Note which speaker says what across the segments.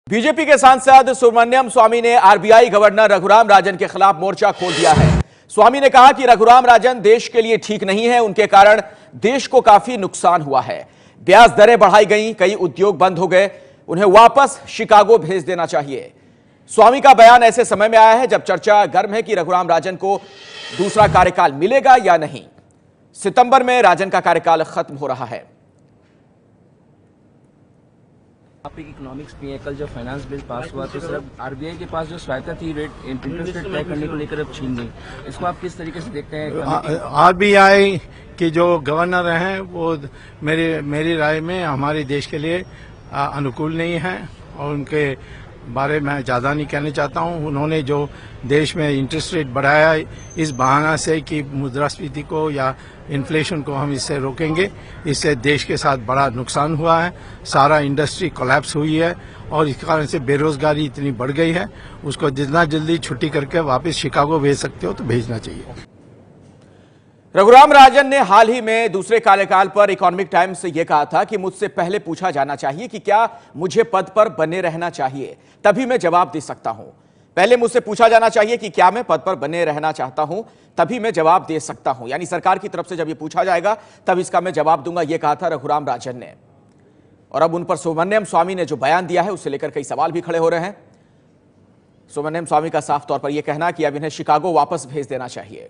Speaker 1: BJP के सांसद सुब्रमण्यम स्वामी ने आरबीआई गवर्नर रघुराम राजन के खिलाफ मोर्चा खोल दिया है। स्वामी ने कहा कि रघुराम राजन देश के लिए ठीक नहीं है, उनके कारण देश को काफी नुकसान हुआ है। ब्याज दरें बढ़ाई गई, कई उद्योग बंद हो गए, उन्हें वापस शिकागो भेज देना चाहिए। स्वामी का बयान ऐसे समय में आया है जब चर्चा गर्म है कि रघुराम राजन को दूसरा कार्यकाल मिलेगा या नहीं। सितंबर में राजन का कार्यकाल खत्म हो रहा है।
Speaker 2: आप इकोनॉमिक्स में कल जब फाइनेंस बिल पास हुआ तो सिर्फ आरबीआई के पास जो स्वायत्ता थी रेट इंटरेस्ट रेट तय करने को लेकर अब छीन गई, इसको आप किस तरीके से देखते हैं?
Speaker 3: आरबीआई के जो गवर्नर हैं वो मेरी राय में हमारे देश के लिए अनुकूल नहीं है और उनके बारे में ज्यादा नहीं कहना चाहता हूं। उन्होंने जो देश में इंटरेस्ट रेट बढ़ाया इस बहाना से कि मुद्रास्फीति को या इन्फ्लेशन को हम इससे रोकेंगे, इससे देश के साथ बड़ा नुकसान हुआ है। सारा इंडस्ट्री कोलैप्स हुई है और इस कारण से बेरोजगारी इतनी बढ़ गई है। उसको जितना जल्दी छुट्टी करके वापस शिकागो भेज सकते हो तो भेजना चाहिए।
Speaker 1: रघुराम राजन ने हाल ही में दूसरे कार्यकाल पर इकोनॉमिक टाइम्स से यह कहा था कि मुझसे पहले पूछा जाना चाहिए कि क्या मुझे पद पर बने रहना चाहिए, तभी मैं जवाब दे सकता हूं। पहले मुझसे पूछा जाना चाहिए कि क्या मैं पद पर बने रहना चाहता हूं, तभी मैं जवाब दे सकता हूं। यानी सरकार की तरफ से जब यह पूछा जाएगा तब इसका मैं जवाब दूंगा, यह कहा था रघुराम राजन ने। और अब उन पर सुब्रमण्यम स्वामी ने जो बयान दिया है उससे लेकर कई सवाल भी खड़े हो रहे हैं। सुब्रमण्यम स्वामी का साफ तौर पर यह कहना कि अब इन्हें शिकागो वापस भेज देना चाहिए।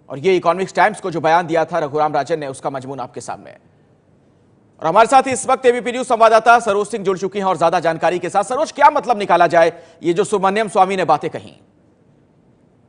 Speaker 1: और ये इकोनॉमिक्स टाइम्स को जो बयान दिया था रघुराम राजन ने, उसका मजमून आपके सामने है। और हमारे साथ इस वक्त एबीपी न्यूज संवाददाता सरोज सिंह जुड़ चुकी हैं और ज्यादा जानकारी के साथ। सरोज, क्या मतलब निकाला जाए ये जो सुब्रमण्यम स्वामी ने बातें कही?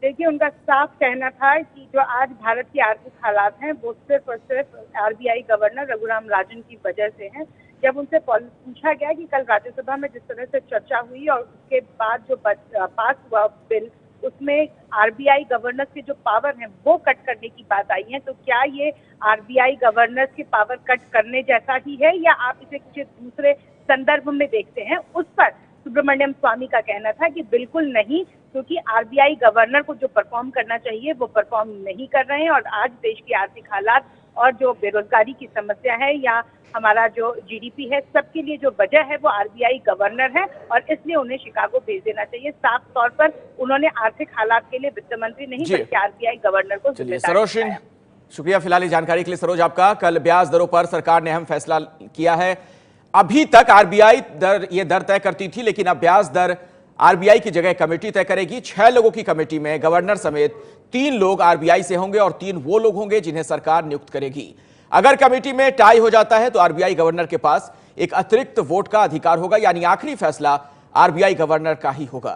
Speaker 4: देखिए, उनका साफ कहना था कि जो आज भारत की आर्थिक हालात हैं वो सिर्फ और सिर्फ आरबीआई गवर्नर रघुराम राजन की वजह से हैं। जब उनसे पूछा गया कि कल राज्यसभा में जिस तरह से चर्चा हुई और उसके बाद जो पास हुआ बिल, उसमें आरबीआई गवर्नर्स के जो पावर हैं वो कट करने की बात आई है, तो क्या ये आरबीआई गवर्नर्स के पावर कट करने जैसा ही है या आप इसे कुछ दूसरे संदर्भ में देखते हैं? उस पर सुब्रमण्यम स्वामी का कहना था कि बिल्कुल नहीं, क्योंकि आरबीआई गवर्नर को जो परफॉर्म करना चाहिए वो परफॉर्म नहीं कर रहे हैं। और आज देश की आर्थिक हालात और जो बेरोजगारी की समस्या है या हमारा जो जीडीपी है, सबके लिए जो वजह है वो आरबीआई गवर्नर है और इसलिए उन्हें शिकागो भेज देना चाहिए। साफ तौर पर उन्होंने आर्थिक हालात के लिए वित्त मंत्री नहीं बल्कि आरबीआई गवर्नर को
Speaker 1: जिम्मेदारी दी है। शुक्रिया फिलहाल इस जानकारी के लिए सरोज आपका। कल ब्याज दरों पर सरकार ने अहम फैसला किया है। अभी तक आरबीआई ये दर तय करती थी, लेकिन अब ब्याज दर आरबीआई की जगह कमेटी तय करेगी। 6 लोगों की कमेटी में गवर्नर समेत 3 लोग आरबीआई से होंगे और 3 वो लोग होंगे जिन्हें सरकार नियुक्त करेगी। अगर कमेटी में टाई हो जाता है तो आरबीआई गवर्नर के पास एक अतिरिक्त वोट का अधिकार होगा, यानी आखिरी फैसला आरबीआई गवर्नर का ही होगा।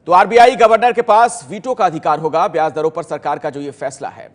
Speaker 1: तो आरबीआई गवर्नर के पास वीटो का अधिकार होगा ब्याज दरों पर सरकार का जो ये फैसला है।